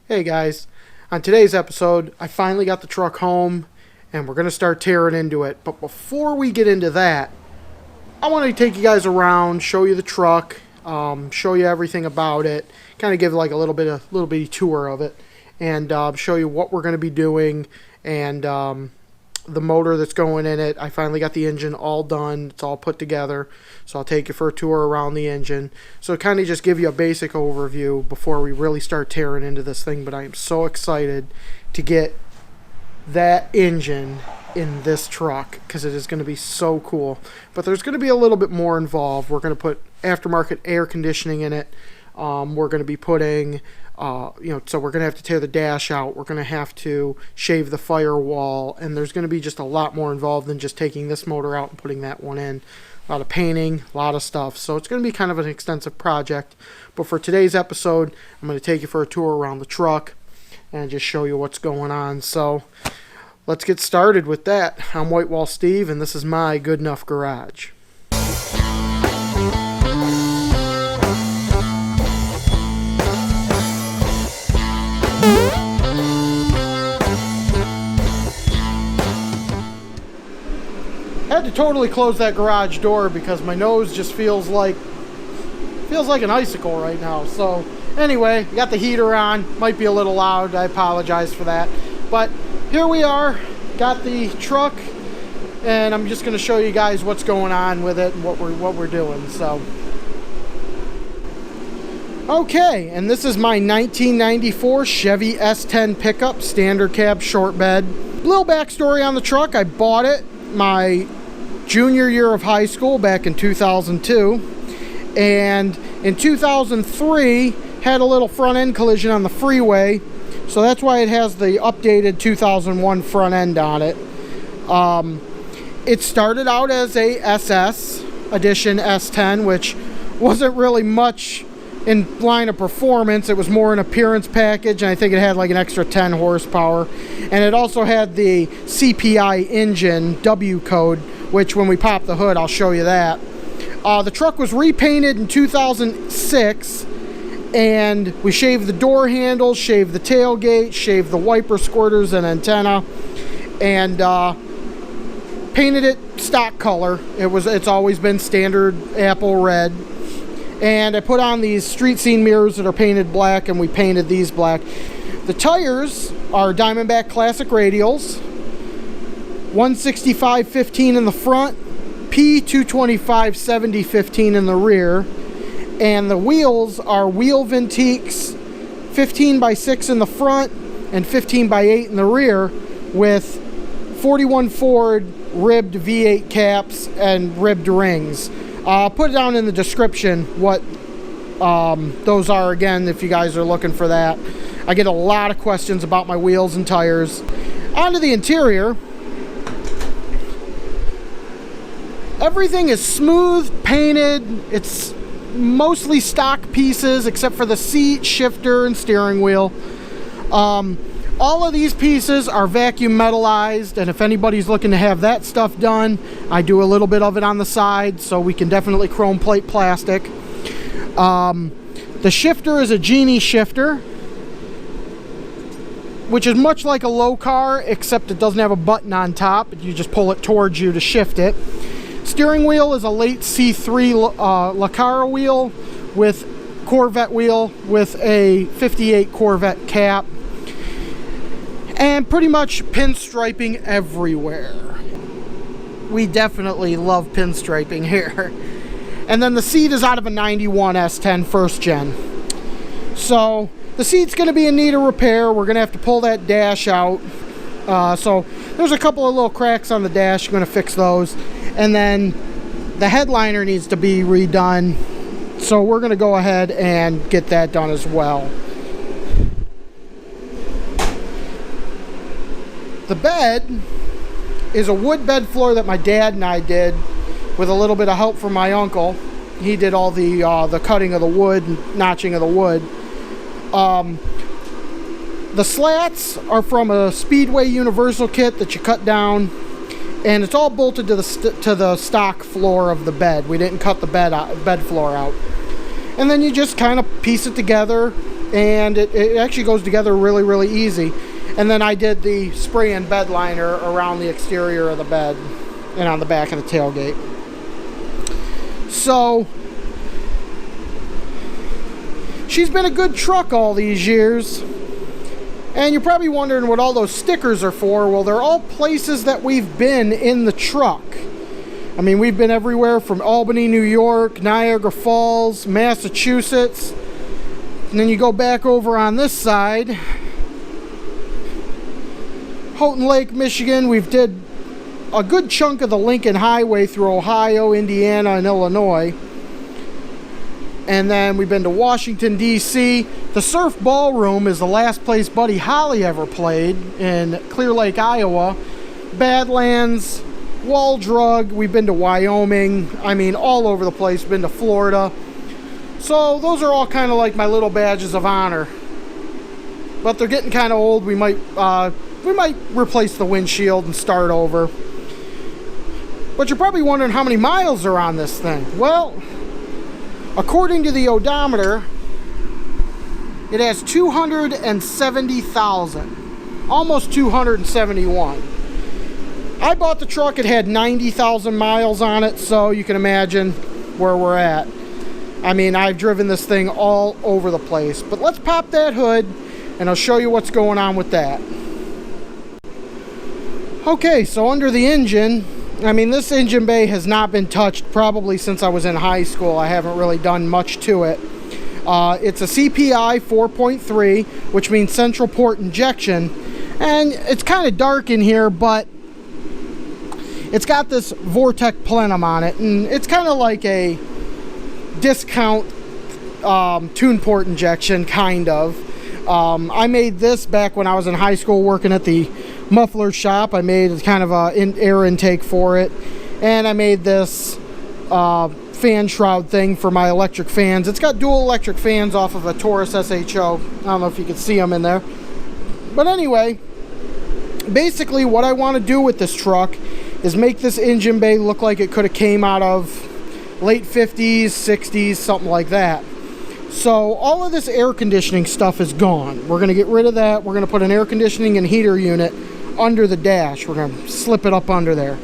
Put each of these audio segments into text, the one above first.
Hey guys, on today's episode, I finally got the truck home and we're going to start tearing into it. But before we get into that, I want to take you guys around, show you the truck, show you everything about it, kind of give like a little bitty tour of it, and show you what we're going to be doing and the motor that's going in it. I finally got the engine all done. It's all put together. So I'll take you for a tour around the engine. So kind of just give you a basic overview before we really start tearing into this thing. But I am so excited to get that engine in this truck because it is going to be so cool. But there's going to be a little bit more involved. We're going to put aftermarket air conditioning in it. We're going to be putting so we're going to have to tear the dash out. We're going to have to shave the firewall, and there's going to be just a lot more involved than just taking this motor out and putting that one in. A lot of painting, a lot of stuff. So it's going to be kind of an extensive project. But for today's episode, I'm going to take you for a tour around the truck and just show you what's going on. So let's get started with that. I'm WhiteWall Steve, and this is my Good Enough Garage. I had to totally close that garage door because my nose just feels like an icicle right now. So anyway, got the heater on. Might be a little loud. I apologize for that. But here we are. Got the truck, and I'm just going to show you guys what's going on with it and what we're doing. So okay, and this is my 1994 Chevy S10 pickup, standard cab, short bed. Little backstory on the truck. I bought it my junior year of high school back in 2002, and in 2003 had a little front end collision on the freeway, so that's why it has the updated 2001 front end on it. It started out as a SS edition S10, which wasn't really much in line of performance. It was more an appearance package, and I think it had like an extra 10 horsepower, and it also had the CPI engine W code, which when we pop the hood I'll show you that. The truck was repainted in 2006, and we shaved the door handles, shaved the tailgate, shaved the wiper squirters and antenna, and painted it stock color. It's always been standard apple red. And I put on these street scene mirrors that are painted black, and we painted these black. The tires are Diamondback Classic Radials, 165/15 in the front, P225 70/15 in the rear, and the wheels are wheel Vintiques 15x6 in the front and 15x8 in the rear, with 41 Ford ribbed V8 caps and ribbed rings. I'll put it down in the description what those are again if you guys are looking for that. I get a lot of questions about my wheels and tires. Onto the interior. Everything is smooth, painted. It's mostly stock pieces except for the seat, shifter, and steering wheel. All of these pieces are vacuum metallized, and if anybody's looking to have that stuff done, I do a little bit of it on the side, so we can definitely chrome plate plastic. The shifter is a Genie shifter, which is much like a low car, except it doesn't have a button on top. You just pull it towards you to shift it. Steering wheel is a late C3 Lacara wheel with Corvette wheel with a 58 Corvette cap. And pretty much pinstriping everywhere. We definitely love pinstriping here. And then the seat is out of a 91 S10 first gen. So the seat's going to be in need of repair. We're going to have to pull that dash out. So there's a couple of little cracks on the dash. I'm going to fix those. And then the headliner needs to be redone. So we're going to go ahead and get that done as well. The bed is a wood bed floor that my dad and I did with a little bit of help from my uncle. He did all the cutting of the wood and notching of the wood. The slats are from a Speedway Universal kit that you cut down, and it's all bolted to the stock floor of the bed. We didn't cut the bed floor out. And then you just kind of piece it together, and it actually goes together really, really easy. And then I did the spray and bed liner around the exterior of the bed and on the back of the tailgate. So she's been a good truck all these years. And you're probably wondering what all those stickers are for. Well, they're all places that we've been in the truck. I mean, we've been everywhere from Albany, New York, Niagara Falls, Massachusetts. And then you go back over on this side, Houghton Lake, Michigan. We've did a good chunk of the Lincoln Highway through Ohio, Indiana, and Illinois. And then we've been to Washington, D.C. The Surf Ballroom is the last place Buddy Holly ever played, in Clear Lake, Iowa. Badlands, Wall Drug, we've been to Wyoming. I mean, all over the place. Been to Florida. So those are all kind of like my little badges of honor. But they're getting kind of old. We might replace the windshield and start over. But you're probably wondering how many miles are on this thing. Well, according to the odometer, it has 270,000, almost 271. I bought the truck, it had 90,000 miles on it, so you can imagine where we're at. I mean, I've driven this thing all over the place. But let's pop that hood, and I'll show you what's going on with that. Okay, so under the engine, I mean, this engine bay has not been touched probably since I was in high school. I haven't really done much to it. It's a CPI 4.3, which means central port injection. And it's kind of dark in here, but it's got this Vortec plenum on it. And it's kind of like a discount tune port injection, kind of. I made this back when I was in high school working at the muffler shop. I made kind of a air intake for it, and I made this fan shroud thing for my electric fans. It's got dual electric fans off of a Taurus SHO. I don't know if you can see them in there, but anyway, basically what I want to do with this truck is make this engine bay look like it could have came out of late 50s, 60s, something like that. So all of this air conditioning stuff is gone. We're going to get rid of that. We're going to put an air conditioning and heater unit under the dash. We're going to slip it up under there.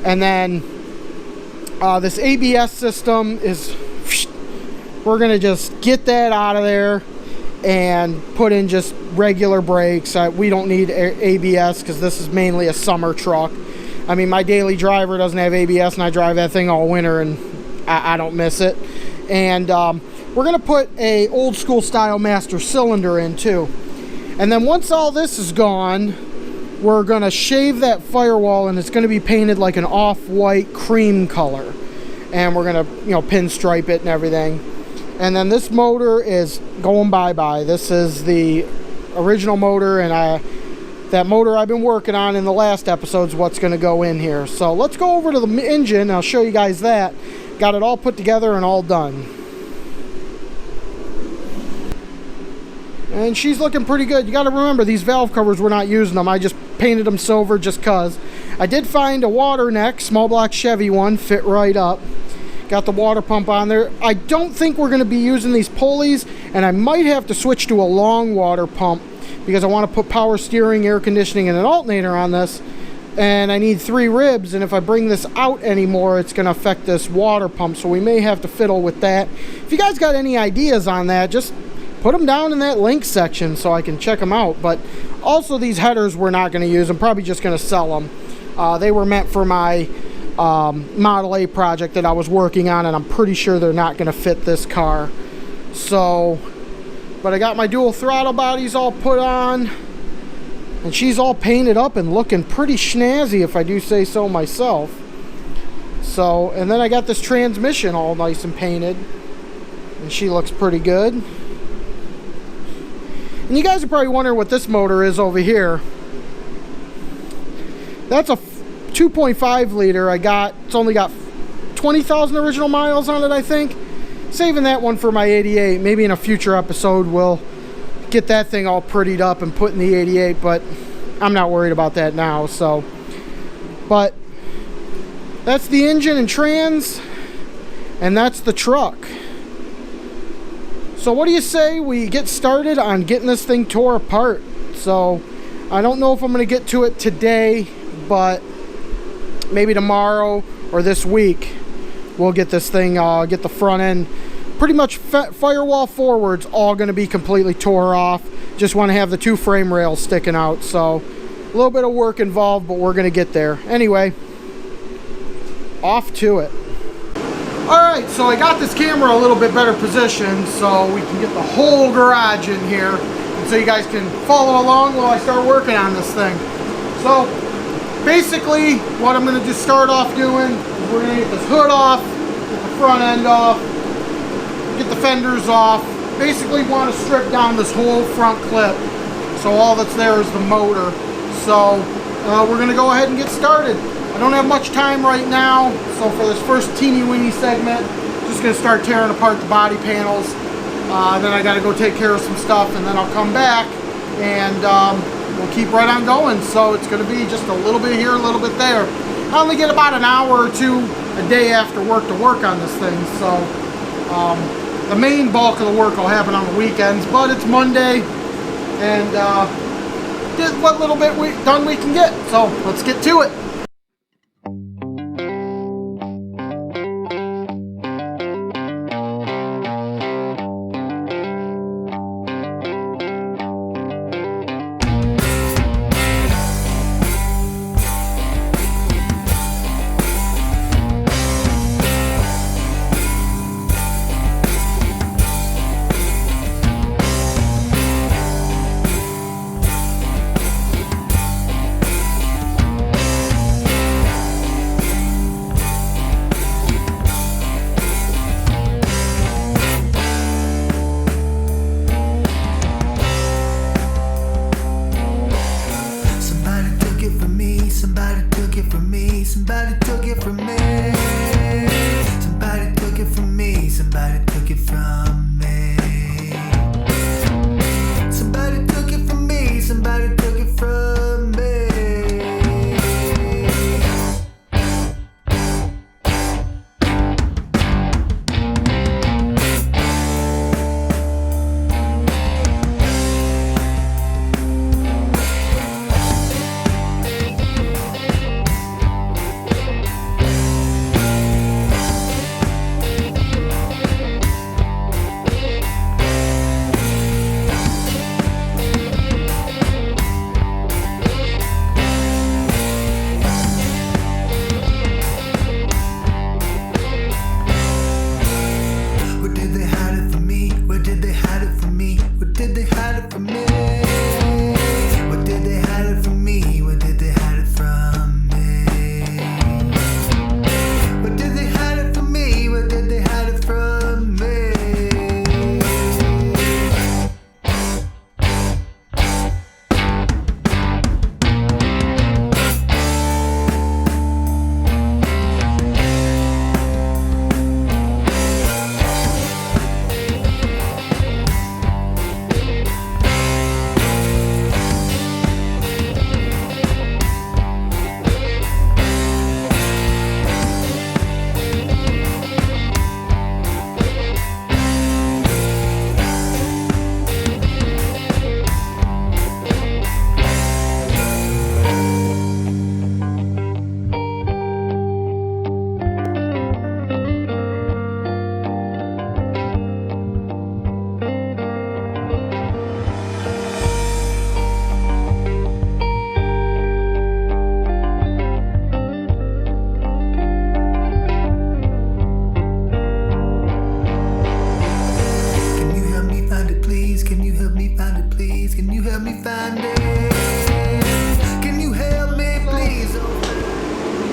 And then this ABS system is, we're going to just get that out of there and put in just regular brakes. We don't need ABS because this is mainly a summer truck. I mean, my daily driver doesn't have ABS, and I drive that thing all winter, and I don't miss it. And we're going to put a old school style master cylinder in too. And then once all this is gone, we're going to shave that firewall, and it's going to be painted like an off-white cream color. And we're going to, pinstripe it and everything. And then this motor is going bye-bye. This is the original motor, and that motor I've been working on in the last episode is what's going to go in here. So let's go over to the engine, and I'll show you guys that. Got it all put together and all done. And she's looking pretty good. You got to remember, these valve covers, we're not using them. I just painted them silver just because. I did find a water neck, small block Chevy one, fit right up. Got the water pump on there. I don't think we're going to be using these pulleys, and I might have to switch to a long water pump because I want to put power steering, air conditioning, and an alternator on this. And I need 3 ribs, and if I bring this out anymore, it's going to affect this water pump, so we may have to fiddle with that. If you guys got any ideas on that, just put them down in that link section so I can check them out. But also, these headers we're not going to use. I'm probably just going to sell them. They were meant for my Model A project that I was working on, and I'm pretty sure they're not going to fit this car. So, but I got my dual throttle bodies all put on, and she's all painted up and looking pretty snazzy, if I do say so myself. So, and then I got this transmission all nice and painted, and she looks pretty good. And you guys are probably wondering what this motor is over here. That's a 2.5 liter I got. It's only got 20,000 original miles on it, I think. Saving that one for my 88. Maybe in a future episode we'll get that thing all prettied up and put in the 88, but I'm not worried about that now. So, but that's the engine and trans, and that's the truck. So what do you say we get started on getting this thing tore apart? So I don't know if I'm going to get to it today, but maybe tomorrow or this week we'll get this thing, get the front end pretty much firewall forwards all going to be completely tore off. Just want to have the 2 frame rails sticking out. So a little bit of work involved, but we're going to get there. Anyway, off to it. Alright, so I got this camera a little bit better positioned so we can get the whole garage in here, and so you guys can follow along while I start working on this thing. So basically what I'm going to just start off doing is we're going to get this hood off, get the front end off, get the fenders off. Basically want to strip down this whole front clip, so all that's there is the motor. So we're going to go ahead and get started. I don't have much time right now, so for this first teeny weeny segment, just going to start tearing apart the body panels. Then I got to go take care of some stuff, and then I'll come back and we'll keep right on going. So it's going to be just a little bit here, a little bit there. I only get about an hour or 2 a day after work to work on this thing, so the main bulk of the work will happen on the weekends, but it's Monday, and did what little bit done we can get. So let's get to it.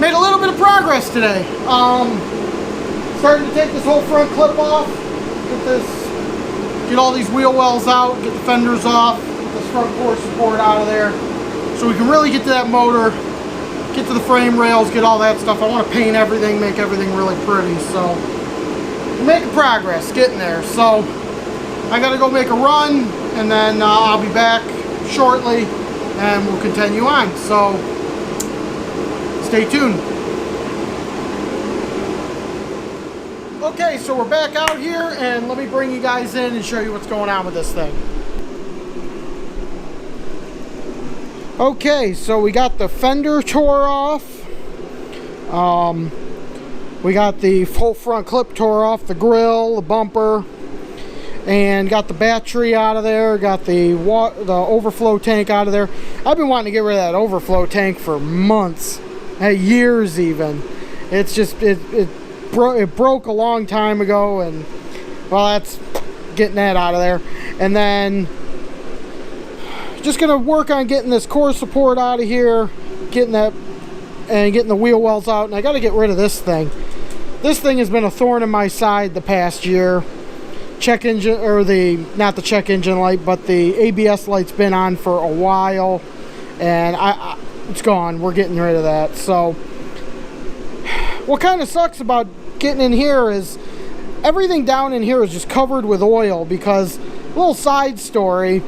Made a little bit of progress today. Starting to take this whole front clip off, get all these wheel wells out, get the fenders off, get this front core support out of there, so we can really get to that motor, get to the frame rails, get all that stuff. I want to paint everything, make everything really pretty. So we're making progress, getting there. So I got to go make a run, and then I'll be back shortly, and we'll continue on. So stay tuned. Okay, so we're back out here, and let me bring you guys in and show you what's going on with this thing. Okay, so we got the fender tore off. We got the full front clip tore off, the grill, the bumper, and got the battery out of there, got the overflow tank out of there. I've been wanting to get rid of that overflow tank for months, years even. It's just, it broke a long time ago, and well, that's getting that out of there. And then just gonna work on getting this core support out of here, getting that, and getting the wheel wells out. And I got to get rid of this thing. This thing has been a thorn in my side the past year. Check engine, or not the check engine light, but the ABS light's been on for a while, and it's gone. We're getting rid of that. So what kind of sucks about getting in here is everything down in here is just covered with oil. Because, little side story,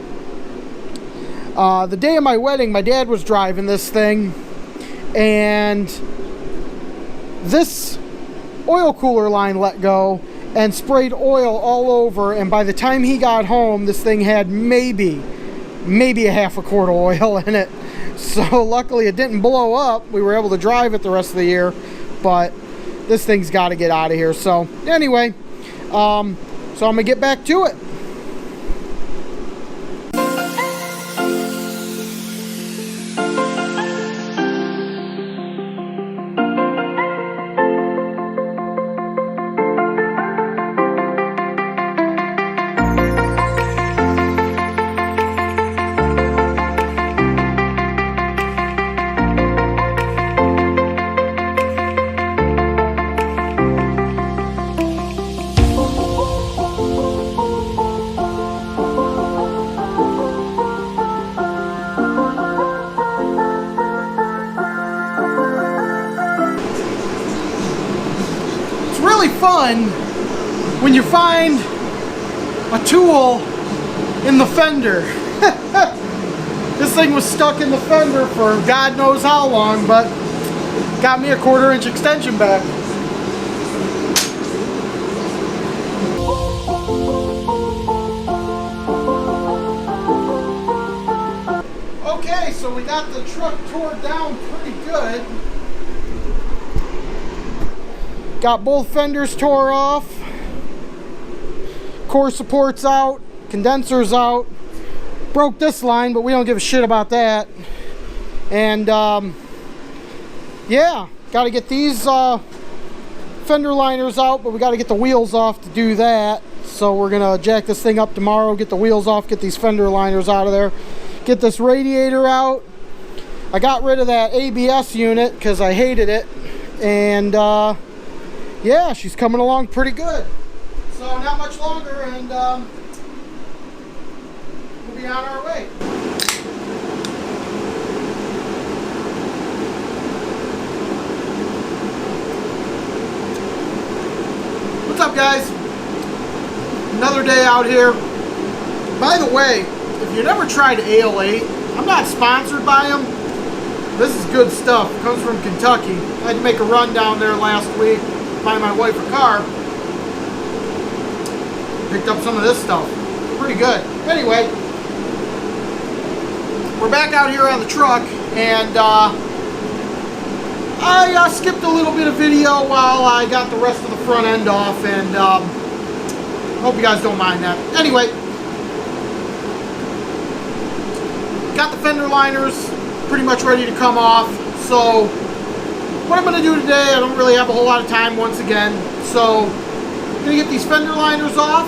the day of my wedding, my dad was driving this thing, and this oil cooler line let go and sprayed oil all over, and by the time he got home, this thing had maybe a half a quart of oil in it. So luckily it didn't blow up. We were able to drive it the rest of the year, but this thing's got to get out of here. So anyway, so I'm gonna get back to it. Fun when you find a tool in the fender. This thing was stuck in the fender for God knows how long, but got me a 1/4 inch extension back. Okay, so we got the truck tore down pretty good. Got both fenders tore off, core supports out, condensers out, broke this line, but we don't give a shit about that. And yeah, got to get these fender liners out, but we got to get the wheels off to do that. So we're gonna jack this thing up tomorrow, get the wheels off, get these fender liners out of there, get this radiator out. I got rid of that ABS unit because I hated it, and yeah, she's coming along pretty good. So not much longer, and we'll be on our way. What's up, guys? Another day out here. By the way, if you never tried Ale 8, I'm not sponsored by them. This is good stuff. It comes from Kentucky. I had to make a run down there last week, buy my wife a car. Picked up some of this stuff. Pretty good. Anyway, we're back out here on the truck, and I skipped a little bit of video while I got the rest of the front end off, and hope you guys don't mind that. Anyway, got the fender liners pretty much ready to come off. So what I'm going to do today, I don't really have a whole lot of time once again. So I'm going to get these fender liners off,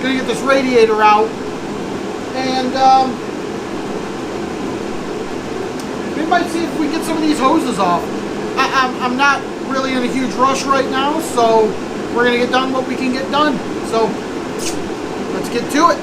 going to get this radiator out, and we might see if we get some of these hoses off. I'm not really in a huge rush right now, so we're going to get done what we can get done. So let's get to it.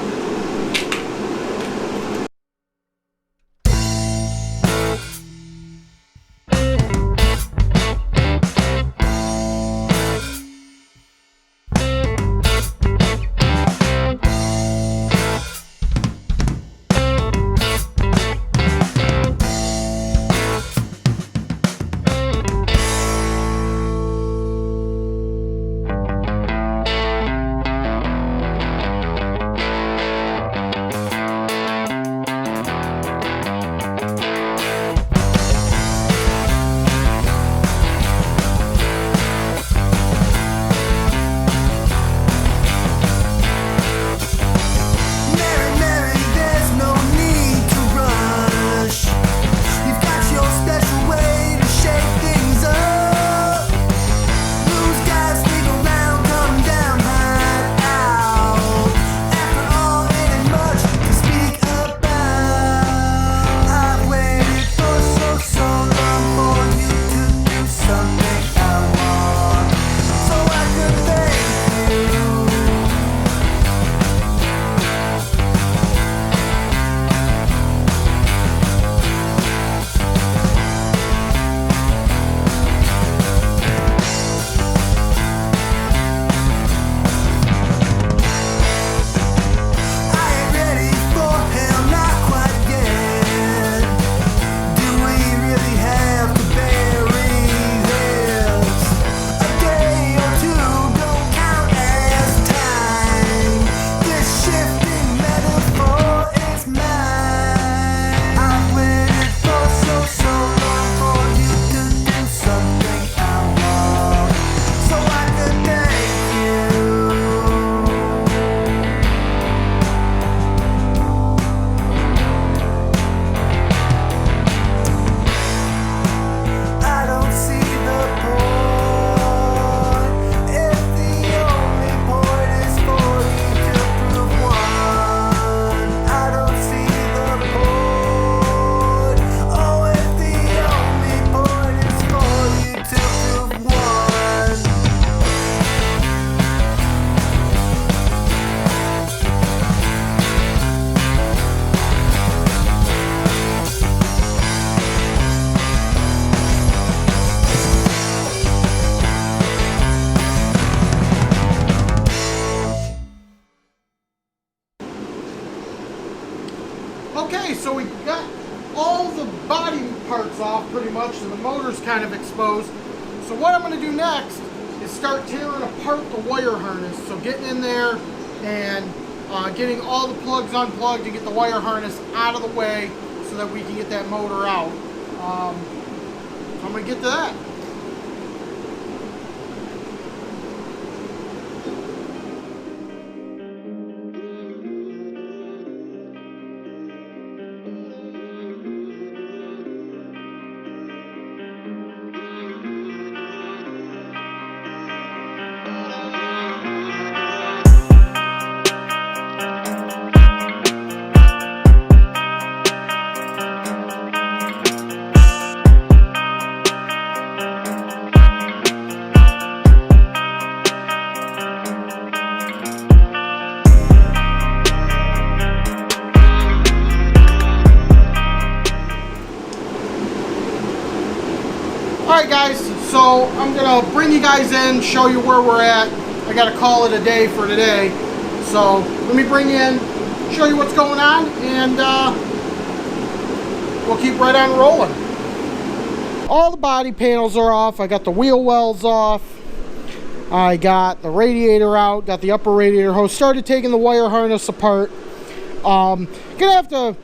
Okay, so we got all the body parts off pretty much, and the motor's kind of exposed. So what I'm going to do next is start tearing apart the wire harness. So getting in there and getting all the plugs unplugged to get the wire harness out of the way so that we can get that motor out. So I'm going to get to that. Alright guys, so I'm going to bring you guys in, show you where we're at. I got to call it a day for today. So let me bring you in, show you what's going on, and we'll keep right on rolling. All the body panels are off. I got the wheel wells off. I got the radiator out, got the upper radiator hose. Started taking the wire harness apart. Gonna have to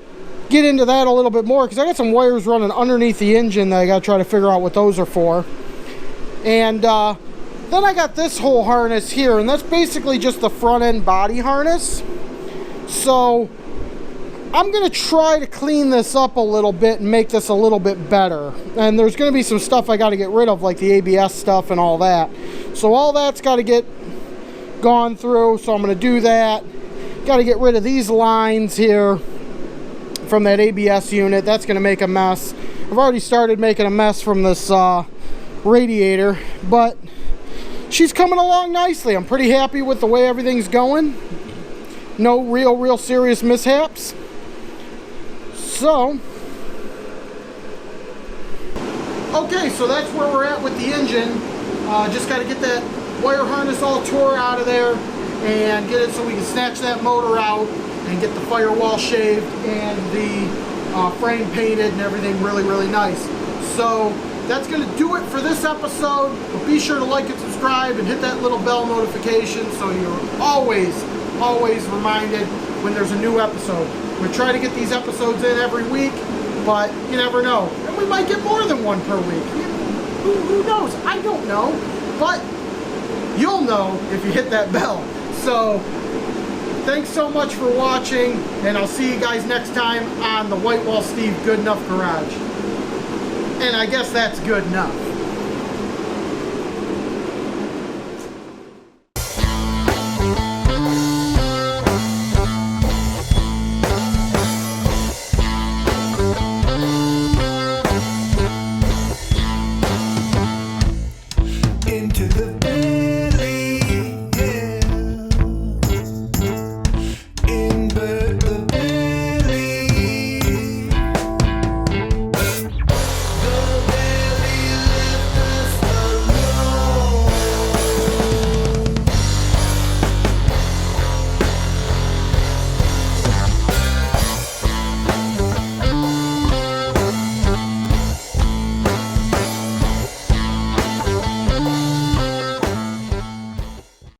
get into that a little bit more because I got some wires running underneath the engine that I got to try to figure out what those are for. And then I got this whole harness here, and that's basically just the front end body harness. So I'm going to try to clean this up a little bit and make this a little bit better. And there's going to be some stuff I got to get rid of, like the ABS stuff and all that. So all that's got to get gone through, so I'm going to do that. Got to get rid of these lines here from that ABS unit. That's going to make a mess. I've already started making a mess from this radiator, but she's coming along nicely. I'm pretty happy with the way everything's going. No real serious mishaps. So, okay, so that's where we're at with the engine. Just got to get that wire harness all tore out of there and get it so we can snatch that motor out and get the firewall shaved and the frame painted and everything really nice. So that's going to do it for this episode. But be sure to like and subscribe and hit that little bell notification so you're always reminded when there's a new episode. We try to get these episodes in every week, but you never know. And we might get more than one per week. Who knows? I don't know. But you'll know if you hit that bell. So thanks so much for watching, and I'll see you guys next time on the WhiteWall Steve Good Enough Garage. And I guess that's good enough.